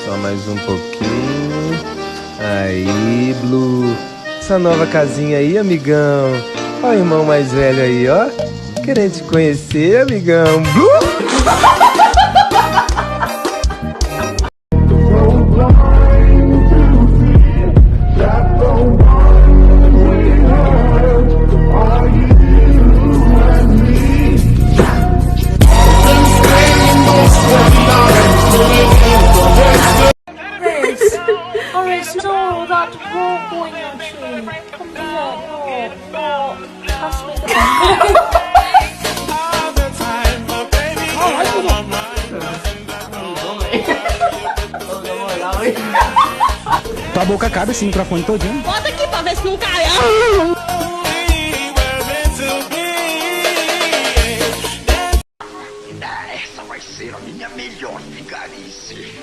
Só mais um pouquinho. Aí, Blue. Essa nova casinha aí, amigão. Ó o irmão mais velho aí, ó. Querendo te conhecer, amigão. Blue! Tua boca cabe esse microfone todinho. Bota aqui pra ver se não cai. Essa vai ser a minha melhor vigarice.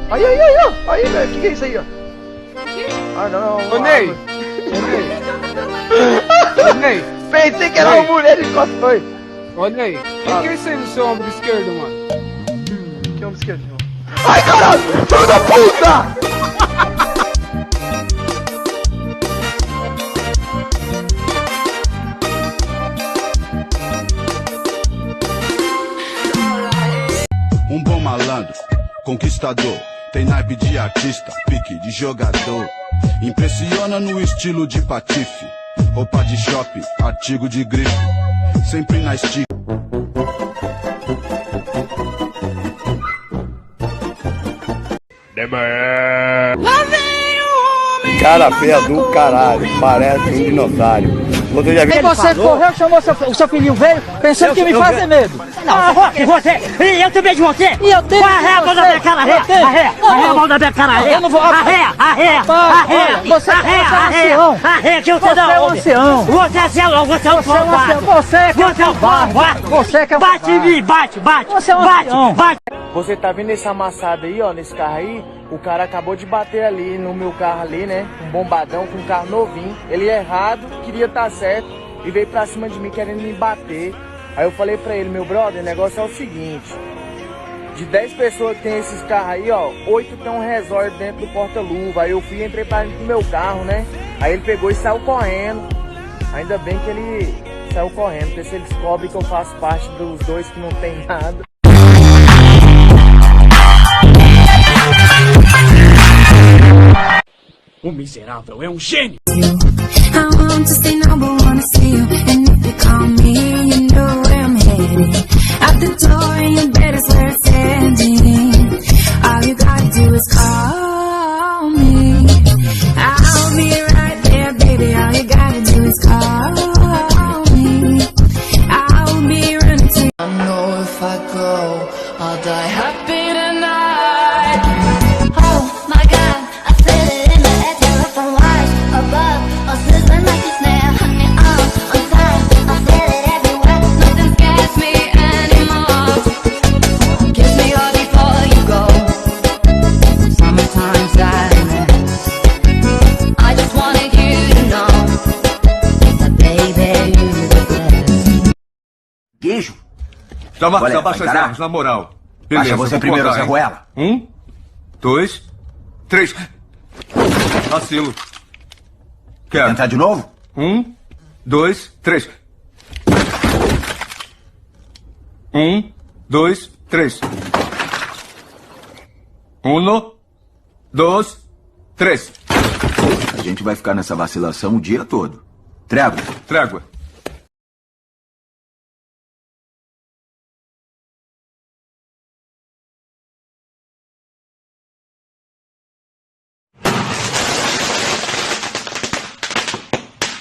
Aí, velho, que é isso aí, ó? Ah, não. Ô, Ney! Ô, Ney! Pensei que era uma mulher de cosplay. Ô, Ney! O que é isso aí no seu ombro esquerdo, mano? Que ombro esquerdo, irmão? Ai, caralho! Filho da puta! Um bom malandro, conquistador, tem naipe de artista, pique de jogador. Impressiona no estilo de patife, roupa de shopping, artigo de grife, sempre na estica. Cara feia do caralho, parece um dinossauro. Você já viu? E você correu, chamou o seu filhinho veio, pensando que me fazia medo. Não, você, eu também de você. E eu tenho Arreia a mão da minha cara, arreia a mão da minha cara, arreia. Eu não vou... Arreia. Você é um ancião. Arreia que você não. Você é um ancião. Você é ancião, você é um covarde. Você é um covarde. Você que é um Bate em mim, bate. Você é um ancião. Bate. Você tá vendo esse amassado aí, ó, nesse carro aí? O cara acabou de bater ali no meu carro ali, né? Um bombadão com um carro novinho. Ele é errado, queria estar certo e veio pra cima de mim querendo me bater. Aí eu falei pra ele, meu brother, o negócio é o seguinte. De 10 pessoas que tem esses carros aí, ó, 8 tem um resort dentro do porta-luva. Aí eu fui e entrei pra dentro do meu carro, né? Aí ele pegou e saiu correndo. Ainda bem que ele saiu correndo, porque se ele descobre que eu faço parte dos dois que não tem nada. O miserável é um gênio. I want to stay now, but wanna see you. And if you call me, you know where I'm headed. At the door, and your bed is where it's standing. All you gotta do is call me. I'll be right there, baby. All you gotta do is call me. I'll be running to you. I know if I go, I'll die happy tonight. Oh my God, I feel it in the air, telephone wires above, or sizzling like a snare, honey, on time. I feel it everywhere, nothing scares me anymore. Kiss me all before you go. Summertime sadness. I just wanted you to know that baby, you're the best. Queijo? Então, Marcos, Olha, abaixa vai as encarar? armas, na moral. Baixa você vou primeiro, cortar, Zé hein? Ruela. 1, 2, 3. Vacilo. Quer tentar de novo? 1, 2, 3. 1, 2, 3. 1, 2, 3. A gente vai ficar nessa vacilação o dia todo. Trégua. Trégua.